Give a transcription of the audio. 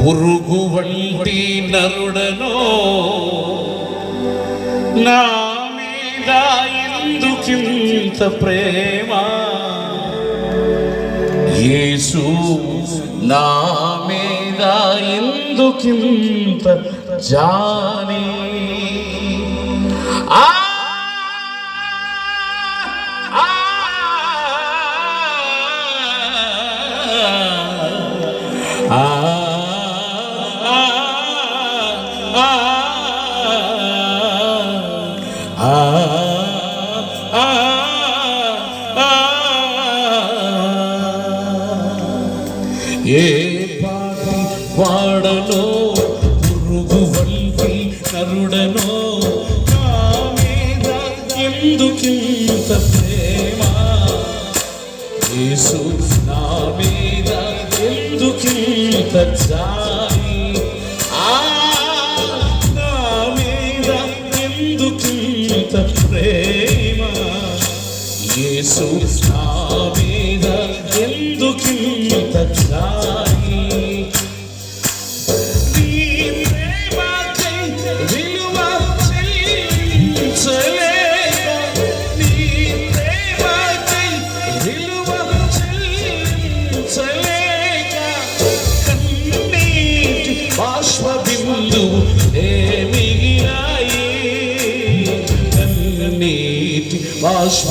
పురుగు వంటి నరుడనో నా మీద ఎందుకింత ప్రేమ, యేసు నా మీద ఎందుకింత జాలి. ఏ పాటి వాడనో పురుగు వంటి నరుడనో నా మీద ఎందుకింత ప్రేమ, యేసు నా మీద ఎందుకింత జాలి. నా మీద ఎందుకింత ప్రేమ, యేసు నా మీద ఎందుకింత జాలి. నీ ప్రేమకై విలువ చెల్లించలేక, నీ ప్రేమకై విలువ చెల్లించలేక, కన్నీటి బాష్ప బిందువు మిగిలాయి, కన్నీటి బాష్ప